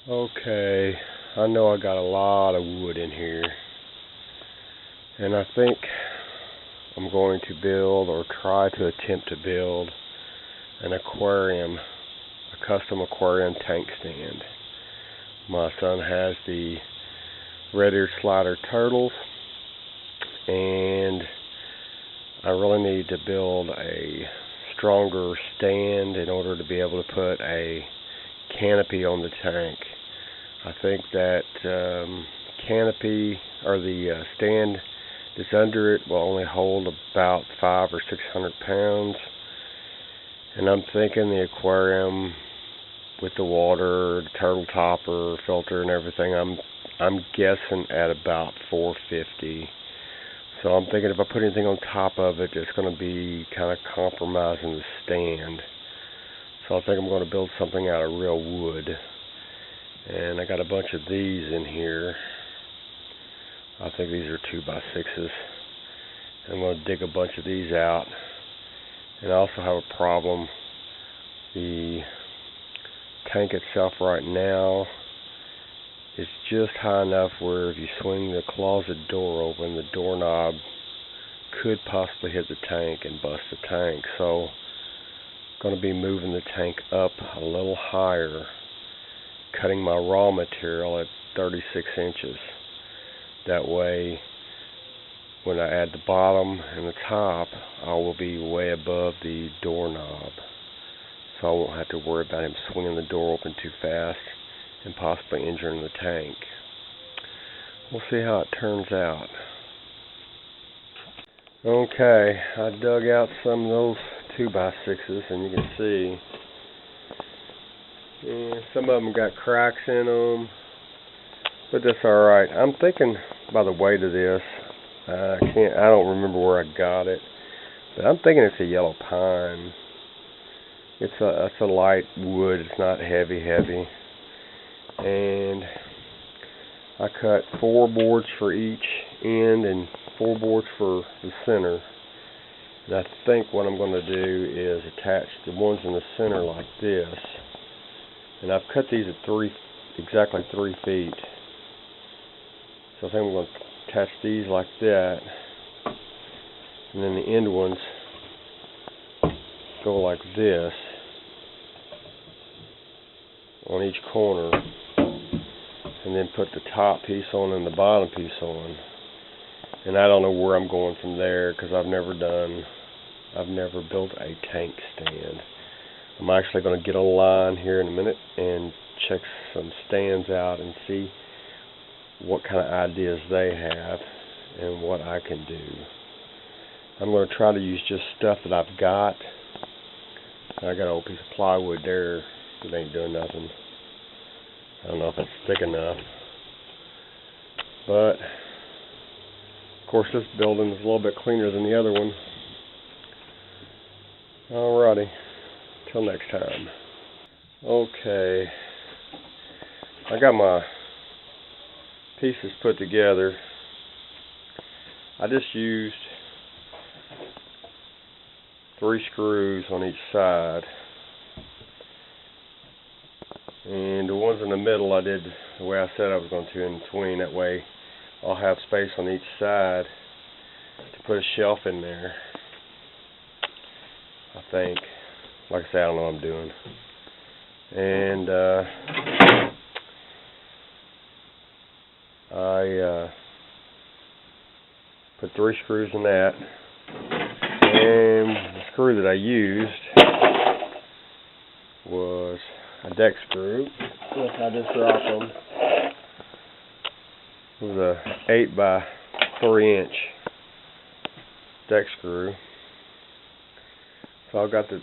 Okay, I know I got a lot of wood in here, and I think I'm going to build or try to attempt to build an aquarium, a custom aquarium tank stand. My son has the red-eared slider turtles, and I really need to build a stronger stand in order to be able to put a canopy on the tank. I think that canopy or the stand that's under it will only hold about 500 or 600 pounds, and I'm thinking the aquarium with the water, the turtle topper, filter, and everything, I'm guessing at about 450. So I'm thinking if I put anything on top of it, it's going to be kind of compromising the stand. So I think I'm going to build something out of real wood. And I got a bunch of these in here. I think these are 2x6s. I'm going to dig a bunch of these out. And I also have a problem. The tank itself right now is just high enough where if you swing the closet door open, the doorknob could possibly hit the tank and bust the tank. So I'm going to be moving the tank up a little higher, cutting my raw material at 36 inches. That way, when I add the bottom and the top, I will be way above the doorknob. So I won't have to worry about him swinging the door open too fast and possibly injuring the tank. We'll see how it turns out. Okay, I dug out some of those 2x6s, and you can see some of them got cracks in them, but that's alright. I'm thinking by the weight of this, I don't remember where I got it, but I'm thinking it's a yellow pine. It's a light wood. It's not heavy, and I cut 4 boards for each end and 4 boards for the center. And I think what I'm going to do is attach the ones in the center like this. And I've cut these at exactly 3 feet. So I think I'm going to attach these like that, and then the end ones go like this on each corner, and then put the top piece on and the bottom piece on. And I don't know where I'm going from there, because I've never built a tank stand. I'm actually going to get online here in a minute and check some stands out and see what kind of ideas they have and what I can do. I'm going to try to use just stuff that I've got. I got an old piece of plywood there that ain't doing nothing. I don't know if it's thick enough, but of course this building is a little bit cleaner than the other one. Alrighty, till next time. Okay, I got my pieces put together. I just used 3 screws on each side, and the ones in the middle I did the way I said I was going to in between. That way I'll have space on each side to put a shelf in there, I think. Like I say, I don't know what I'm doing. And I put 3 screws in that, and the screw that I used was a deck screw, which I just dropped them. It was a 8x3 inch deck screw. So I got the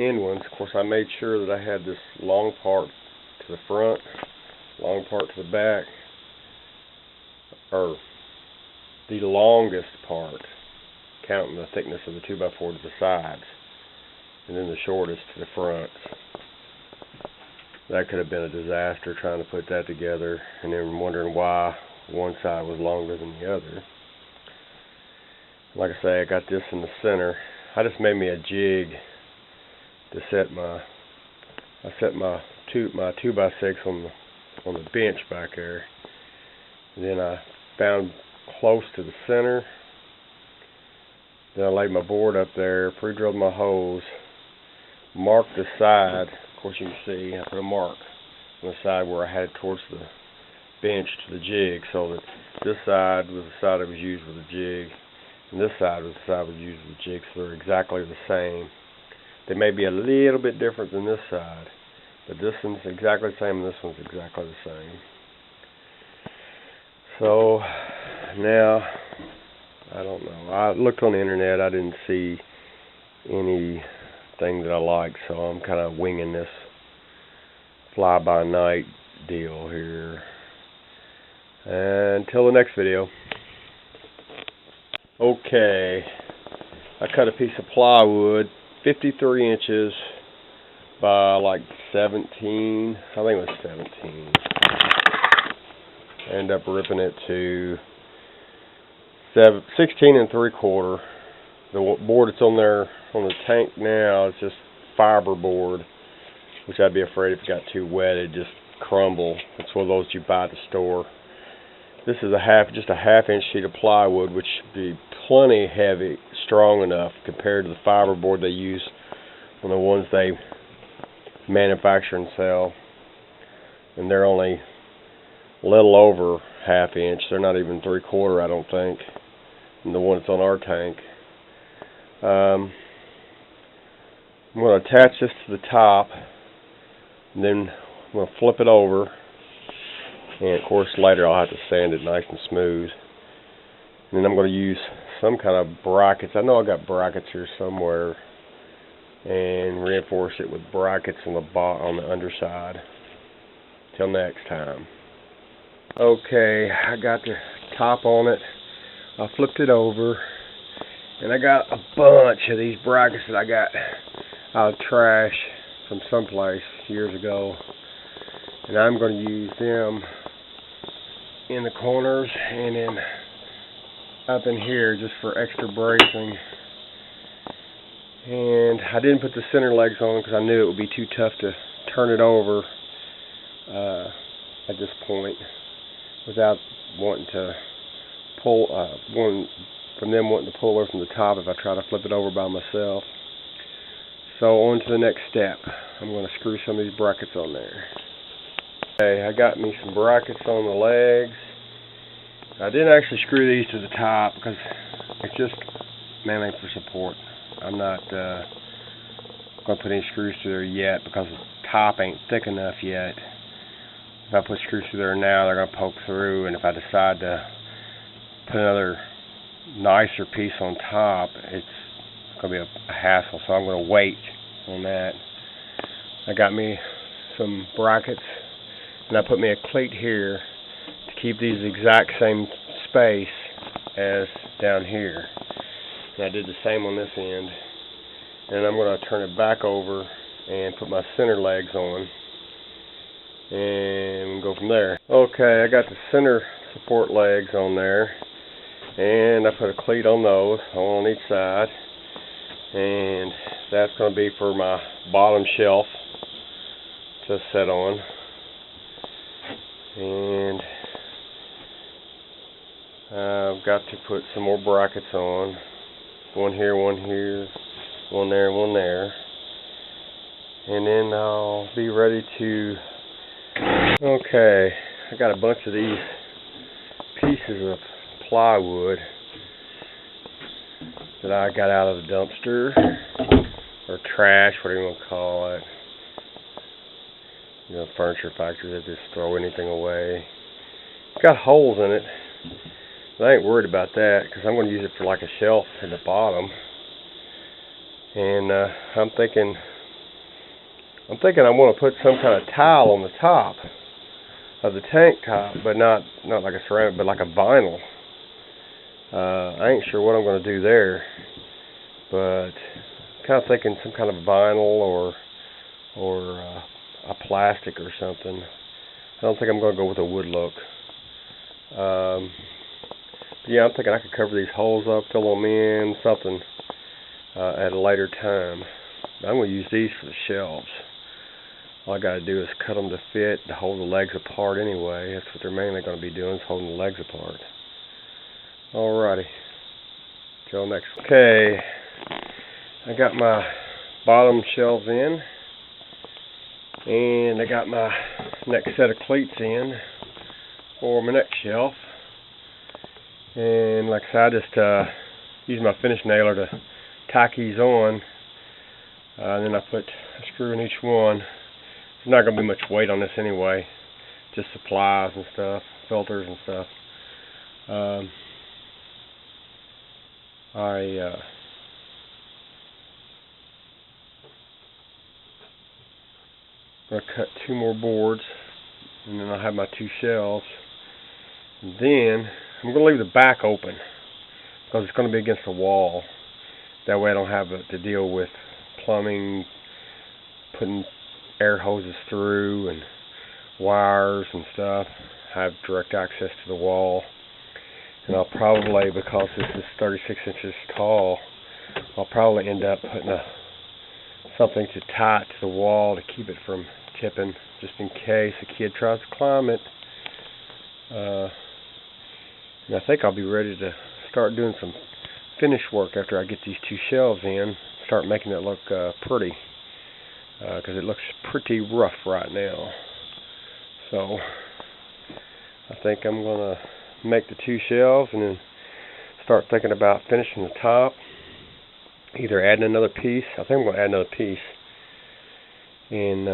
end ones. Of course, I made sure that I had this long part to the front, long part to the back, or the longest part, counting the thickness of the 2x4 to the sides, and then the shortest to the front. That could have been a disaster trying to put that together, and then wondering why one side was longer than the other. Like I say, I got this in the center. I just made me a jig to set my 2x6 on on the bench back there. And then I found close to the center. Then I laid my board up there, pre-drilled my holes, marked the side. Of course you can see I put a mark on the side where I had towards the bench to the jig, so that this side was the side that was used with the jig, and this side was the side that was used with the jig, so they're exactly the same. They may be a little bit different than this side, but this one's exactly the same and this one's exactly the same. So now, I don't know. I looked on the internet. I didn't see anything that I liked, so I'm kind of winging this fly-by-night deal here. Until the next video. Okay, I cut a piece of plywood, 53 inches by like 17. I think it was 17. I ended up ripping it to 16 3/4. The board that's on there on the tank now is just fiber board, which I'd be afraid if it got too wet it'd just crumble. It's one of those you buy at the store. This is just a half-inch sheet of plywood, which should be plenty heavy, strong enough compared to the fiber board they use on the ones they manufacture and sell. And they're only a little over half-inch. They're not even 3/4, I don't think. And the one that's on our tank. I'm going to attach this to the top, and then I'm going to flip it over. And of course later I'll have to sand it nice and smooth. And then I'm going to use some kind of brackets. I know I got brackets here somewhere, and reinforce it with brackets on the underside. Till next time. Okay, I got the top on it. I flipped it over, and I got a bunch of these brackets that I got out of trash from someplace years ago, and I'm going to use them in the corners and then up in here just for extra bracing. And I didn't put the center legs on because I knew it would be too tough to turn it over at this point without wanting to pull wanting to pull away from the top if I try to flip it over by myself. So on to the next step. I'm going to screw some of these brackets on there. Okay, I got me some brackets on the legs. I didn't actually screw these to the top because it's just mainly for support. I'm not going to put any screws through there yet because the top ain't thick enough yet. If I put screws through there now, they're going to poke through, and if I decide to put another nicer piece on top, it's going to be a hassle, so I'm going to wait on that. I got me some brackets, and I put me a cleat here to keep these exact same space as down here. And I did the same on this end. And I'm going to turn it back over and put my center legs on and go from there. Okay, I got the center support legs on there, and I put a cleat on those, on each side, and that's going to be for my bottom shelf to set on. And I've got to put some more brackets on. One here, one there, and one there. And then I'll be ready to... Okay, I got a bunch of these pieces of plywood that I got out of the dumpster, or trash, whatever you want to call it. You know, furniture factories, they just throw anything away. It's got holes in it. I ain't worried about that because I'm going to use it for like a shelf in the bottom. And I'm thinking I want to put some kind of tile on the top of the tank top, but not like a ceramic, but like a vinyl. I ain't sure what I'm going to do there, but I'm kind of thinking some kind of vinyl or a plastic or something. I don't think I'm going to go with a wood look. Yeah, I'm thinking I could cover these holes up, fill them in, something at a later time. I'm going to use these for the shelves. all I got to do is cut them to fit to hold the legs apart anyway. That's what they're mainly going to be doing, is holding the legs apart. Alrighty. Till next. Okay, I got my bottom shelves in, and I got my next set of cleats in for my next shelf. And like I said, I just use my finish nailer to tack these on. And then I put a screw in each one. There's not going to be much weight on this anyway, just supplies and stuff, filters and stuff. I'm going to cut 2 more boards, and then I'll have my 2 shelves. And then I'm going to leave the back open because it's going to be against the wall. That way I don't have to deal with plumbing, putting air hoses through and wires and stuff. I have direct access to the wall. And I'll probably, because this is 36 inches tall, I'll probably end up putting something to tie it to the wall to keep it from tipping, just in case a kid tries to climb it. And I think I'll be ready to start doing some finish work after I get these 2 shelves in, start making it look pretty, because it looks pretty rough right now. So I think I'm going to make the 2 shelves and then start thinking about finishing the top, either adding another piece. I think I'm going to add another piece, and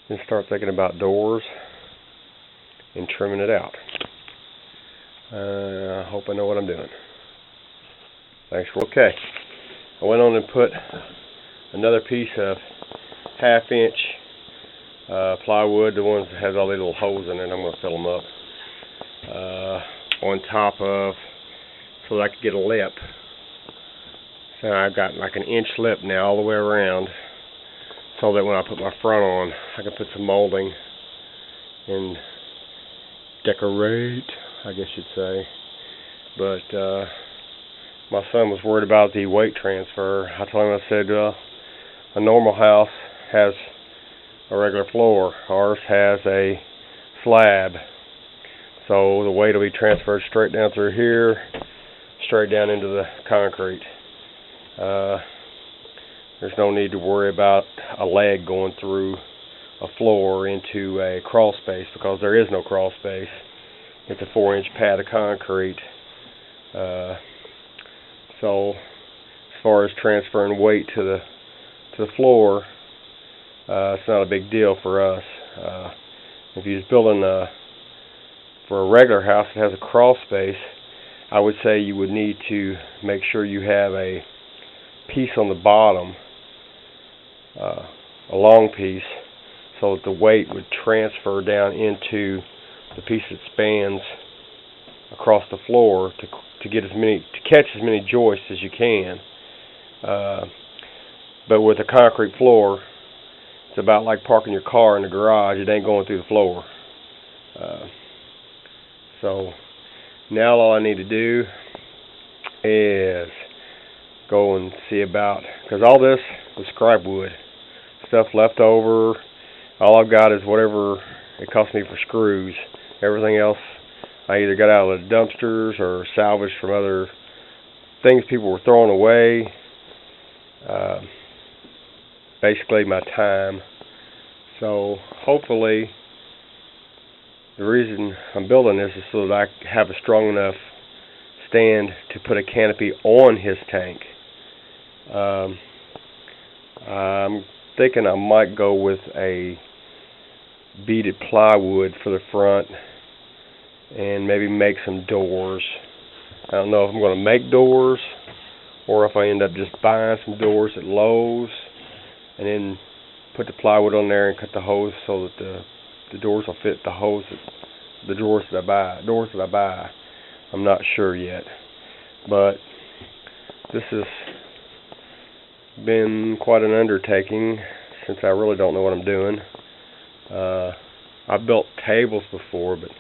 then start thinking about doors and trimming it out. I hope I know what I'm doing. Thanks for okay. I went on and put another piece of 1/2 inch plywood, the ones that has all these little holes in it. I'm going to fill them up on top of, so that I could get a lip. So I've got like an inch lip now all the way around, so that when I put my front on, I can put some molding and decorate, I guess you'd say. But my son was worried about the weight transfer. I told him, I said, a normal house has a regular floor. Ours has a slab. So the weight will be transferred straight down through here, straight down into the concrete. There's no need to worry about a leg going through a floor into a crawl space, because there is no crawl space. It's a 4-inch pad of concrete. So as far as transferring weight to the floor, it's not a big deal for us. If you're building for a regular house that has a crawl space, I would say you would need to make sure you have a piece on the bottom, a long piece, so that the weight would transfer down into the piece that spans across the floor to get to catch as many joists as you can. But with a concrete floor, it's about like parking your car in the garage. It ain't going through the floor. So now all I need to do is go and see about, because all this was scrap wood, stuff left over. All I've got is whatever it cost me for screws. Everything else I either got out of the dumpsters or salvaged from other things people were throwing away. Basically my time. So hopefully the reason I'm building this is so that I have a strong enough stand to put a canopy on his tank. I'm thinking I might go with a beaded plywood for the front and maybe make some doors. I don't know if I'm going to make doors or if I end up just buying some doors at Lowe's and then put the plywood on there and cut the hose so that the doors will fit the hose, the doors that I buy. I'm not sure yet, but this has been quite an undertaking since I really don't know what I'm doing. I've built tables before, but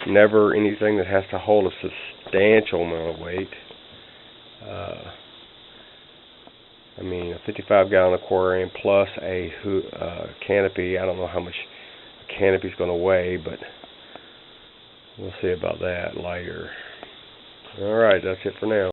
never anything that has to hold a substantial amount of weight. I mean, a 55-gallon aquarium plus a canopy. I don't know how much a canopy is going to weigh, but we'll see about that later. Alright, that's it for now.